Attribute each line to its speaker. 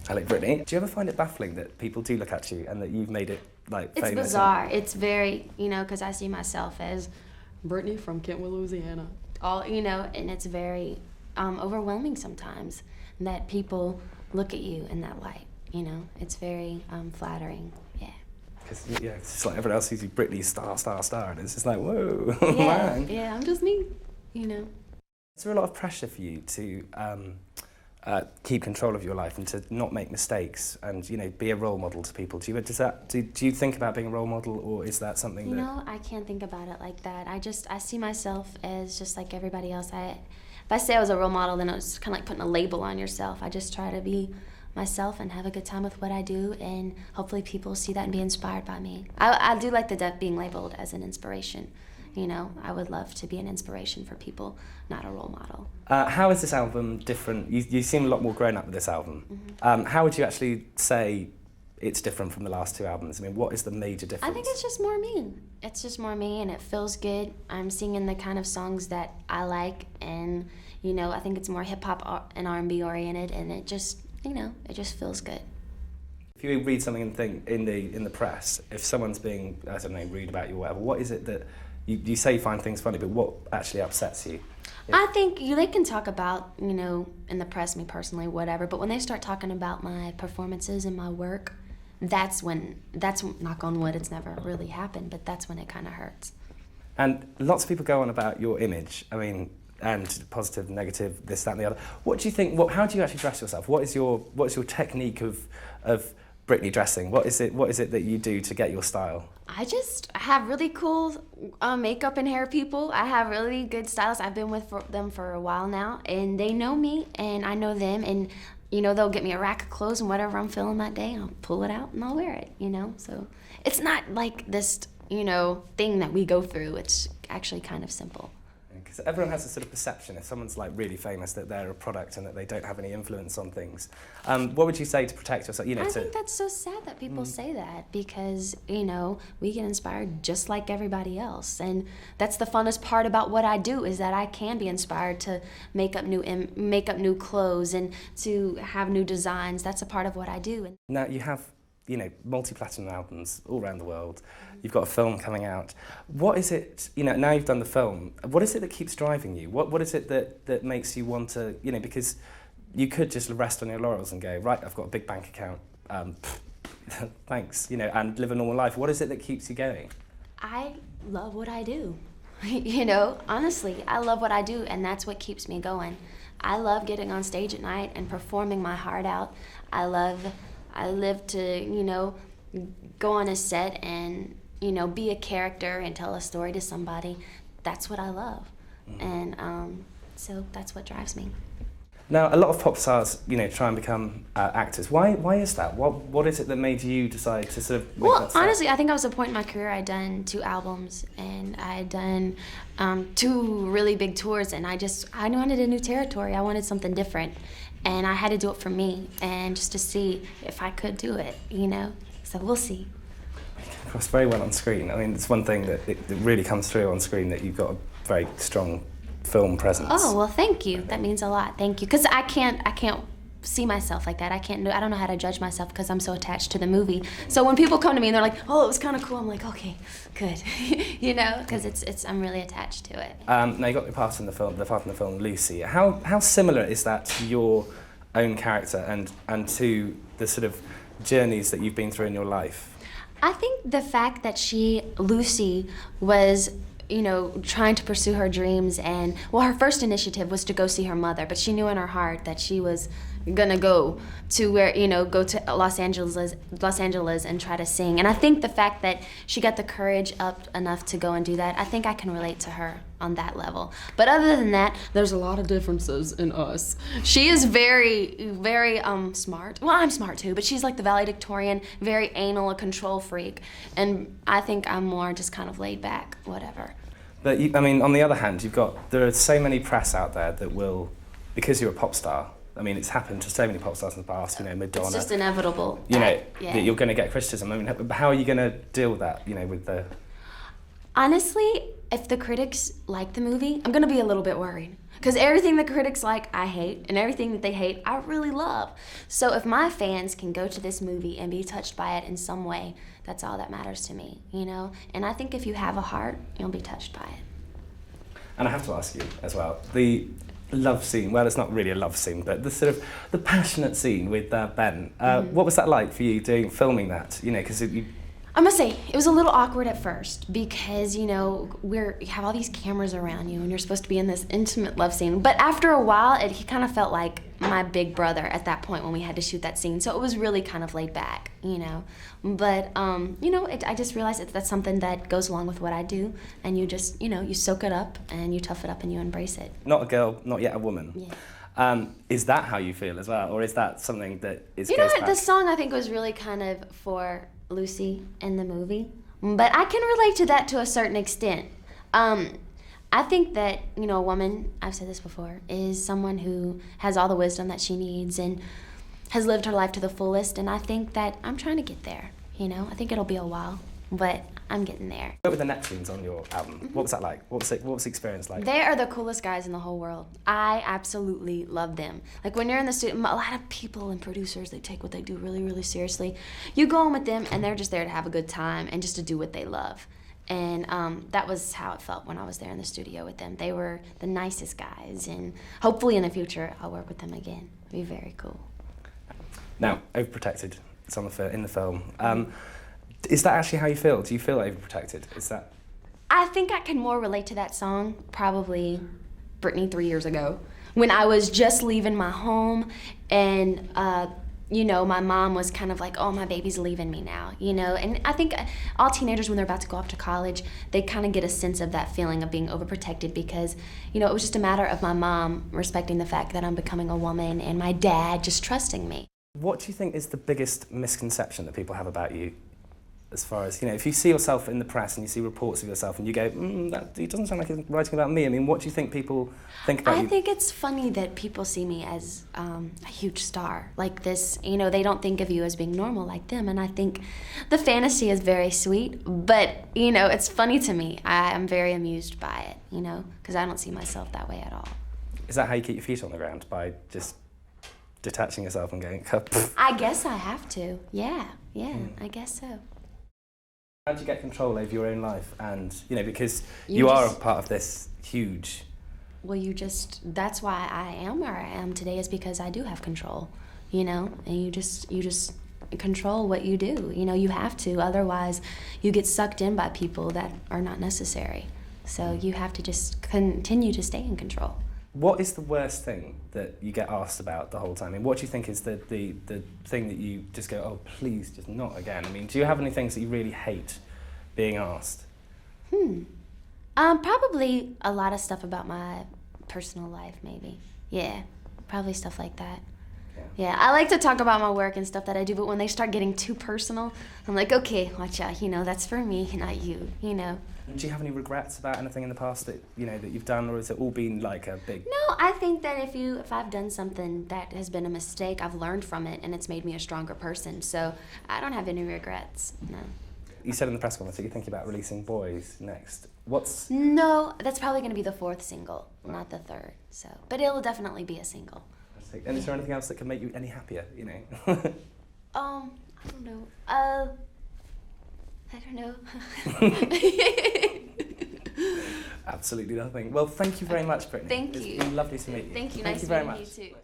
Speaker 1: I like Britney. Do you ever find it baffling that people do look at you and that you've made it like
Speaker 2: It's
Speaker 1: famous?
Speaker 2: bizarre. It's very, because I see myself as Britney from Kentwood, Louisiana. And it's very overwhelming sometimes that people look at you in that light. It's very flattering. Yeah.
Speaker 1: Because it's just like everyone else sees you, Britney, star, and it's just like, whoa,
Speaker 2: Yeah,
Speaker 1: man.
Speaker 2: yeah, I'm just me.
Speaker 1: Is there a lot of pressure for you to keep control of your life and to not make mistakes and be a role model to people? Do you think about being a role model, or is that something that?
Speaker 2: I can't think about it like that. I see myself as just like everybody else. If I say I was a role model, then it's kind of like putting a label on yourself. I just try to be myself and have a good time with what I do, and hopefully people see that and be inspired by me. I do like being labeled as an inspiration. I would love to be an inspiration for people, not a role model.
Speaker 1: How is this album different? You seem a lot more grown up with this album.
Speaker 2: Mm-hmm.
Speaker 1: How would you actually say it's different from the last two albums? I mean, what is the major difference?
Speaker 2: I think it's just more me. It's just more me, and it feels good. I'm singing the kind of songs that I like, and I think it's more hip hop and R&B oriented, and it just it just feels good.
Speaker 1: If you read something and think in the press, if someone's being, I don't know, rude about you or whatever, what is it that you say you find things funny, but what actually upsets you?
Speaker 2: I think they can talk about, in the press, me personally, whatever, but when they start talking about my performances and my work, that's knock on wood, it's never really happened, but that's when it kind of hurts.
Speaker 1: And lots of people go on about your image, and positive, negative, this, that, and the other. What do you think? How do you actually dress yourself? What's your technique of Britney dressing? What is it that you do to get your style?
Speaker 2: I have really cool makeup and hair people. I have really good stylists. I've been with them for a while now, and they know me, and I know them, and they'll get me a rack of clothes, and whatever I'm feeling that day, I'll pull it out and I'll wear it. So it's not like this thing that we go through. It's actually kind of simple.
Speaker 1: Because everyone has a sort of perception, if someone's like really famous, that they're a product and that they don't have any influence on things. What would you say to protect yourself?
Speaker 2: I think that's so sad that people say that, because we get inspired just like everybody else, and that's the funnest part about what I do, is that I can be inspired to make up new clothes and to have new designs. That's a part of what I do.
Speaker 1: Now you have multi-platinum albums all around the world. You've got a film coming out. What is it, now you've done the film, what is it that keeps driving you? What is it that makes you want to, because you could just rest on your laurels and go, right, I've got a big bank account, thanks, and live a normal life. What is it that keeps you going?
Speaker 2: I love what I do. Honestly, I love what I do, and that's what keeps me going. I love getting on stage at night and performing my heart out. I live to, go on a set and, be a character and tell a story to somebody. That's what I love. And so that's what drives me.
Speaker 1: Now, a lot of pop stars, try and become actors. Why is that? What is it that made you decide to sort of make that step?
Speaker 2: Honestly, I think I was at a point in my career, I'd done 2 albums, and I had done 2 really big tours, and I wanted a new territory. I wanted something different. And I had to do it for me, and just to see if I could do it, So we'll see.
Speaker 1: You come across very well on screen. It's one thing that it really comes through on screen, that you've got a very strong film presence.
Speaker 2: Oh, well, thank you. That means a lot. Thank you. Because I can't see myself like that. I don't know how to judge myself because I'm so attached to the movie. So when people come to me and they're like, "Oh, it was kind of cool," I'm like, "Okay, good," because I'm really attached to it.
Speaker 1: Now you got the part in the film, Lucy. How similar is that to your own character and to the sort of journeys that you've been through in your life?
Speaker 2: I think the fact that Lucy was trying to pursue her dreams, and her first initiative was to go see her mother, but she knew in her heart that she was gonna go to go to Los Angeles and try to sing. And I think the fact that she got the courage up enough to go and do that, I think I can relate to her on that level. But other than that, there's a lot of differences in us. She is very, very smart. Well, I'm smart too, but she's like the valedictorian, very anal, a control freak. And I think I'm more just kind of laid back, whatever.
Speaker 1: But on the other hand, there are so many press out there that will, because you're a pop star, it's happened to so many pop stars in the past, Madonna.
Speaker 2: It's just inevitable.
Speaker 1: That you're going to get criticism. How are you going to deal with that, with the...
Speaker 2: Honestly, if the critics like the movie, I'm gonna be a little bit worried. Because everything the critics like, I hate, and everything that they hate, I really love. So if my fans can go to this movie and be touched by it in some way, that's all that matters to me, you know? And I think if you have a heart, you'll be touched by it.
Speaker 1: And I have to ask you as well, the love scene, well, it's not really a love scene, but the sort of, the passionate scene with Ben, what was that like for you filming that? You know, because you...
Speaker 2: I must say, it was a little awkward at first because, you know, you have all these cameras around you and you're supposed to be in this intimate love scene. But after a while, he kind of felt like my big brother at that point when we had to shoot that scene. So it was really kind of laid back, you know. But, you know, I just realized that's something that goes along with what I do. And you just, you know, you soak it up and you tough it up and you embrace it.
Speaker 1: Not a girl, not yet a woman.
Speaker 2: Yeah.
Speaker 1: Is that how you feel as well? Or is that something that is...
Speaker 2: You know what, the song I think was really kind of for Lucy in the movie, but I can relate to that to a certain extent. I think that, you know, a woman, I've said this before, is someone who has all the wisdom that she needs and has lived her life to the fullest, and I think that I'm trying to get there, you know? I think it'll be a while, but I'm getting there.
Speaker 1: What were the Neptunes on your album? What was that like? What was the experience like?
Speaker 2: They are the coolest guys in the whole world. I absolutely love them. Like when you're in the studio, a lot of people and producers, they take what they do really, really seriously. You go in with them and they're just there to have a good time and just to do what they love. And that was how it felt when I was there in the studio with them. They were the nicest guys, and hopefully in the future I'll work with them again. It'd be very cool.
Speaker 1: Now, overprotected, it's on in the film. Is that actually how you feel? Do you feel overprotected? Is that...
Speaker 2: I think I can more relate to that song probably Britney 3 years ago when I was just leaving my home and you know, my mom was kind of like, oh, my baby's leaving me now, you know? And I think all teenagers, when they're about to go off to college, they kind of get a sense of that feeling of being overprotected because, you know, it was just a matter of my mom respecting the fact that I'm becoming a woman and my dad just trusting me. What
Speaker 1: do you think is the biggest misconception that people have about you? As far as, you know, if you see yourself in the press and you see reports of yourself and you go, it doesn't sound like he's writing about me. I mean, what do you think people think about you?
Speaker 2: I think it's funny that people see me as a huge star like this. You know, they don't think of you as being normal like them. And I think the fantasy is very sweet, but, you know, it's funny to me. I'm very amused by it, you know, because I don't see myself that way at all.
Speaker 1: Is that how you keep your feet on the ground? By just detaching yourself and going,
Speaker 2: I guess I have to. Yeah, I guess so.
Speaker 1: How do you get control over your own life? And, you know, because you are a part of this huge...
Speaker 2: Well, that's why I am where I am today is because I do have control, you know? And you just control what you do. You know, you have to, otherwise you get sucked in by people that are not necessary. So you have to just continue to stay in control.
Speaker 1: What is the worst thing that you get asked about the whole time? I mean, what do you think is the thing that you just go, oh, please, just not again? I mean, do you have any things that you really hate being asked?
Speaker 2: Probably a lot of stuff about my personal life, maybe. Yeah, probably stuff like that. Yeah, I like to talk about my work and stuff that I do, but when they start getting too personal, I'm like, okay, watch out, you know, that's for me, not you, you know.
Speaker 1: Do you have any regrets about anything in the past that, you know, that you've done, or has it all been like a big...
Speaker 2: No, I think that if I've done something that has been a mistake, I've learned from it and it's made me a stronger person, so I don't have any regrets, no.
Speaker 1: You said in the press conference that you're thinking about releasing Boys next.
Speaker 2: No, that's probably going to be the 4th single, not the 3rd, so. But it'll definitely be a single.
Speaker 1: And is there anything else that can make you any happier, you know?
Speaker 2: I don't know. I don't know.
Speaker 1: Absolutely nothing. Well, thank you very much, Britney.
Speaker 2: Thank you.
Speaker 1: It's been lovely to meet you.
Speaker 2: Thank you.
Speaker 1: Thank
Speaker 2: Nice
Speaker 1: you very
Speaker 2: meeting
Speaker 1: much.
Speaker 2: You too.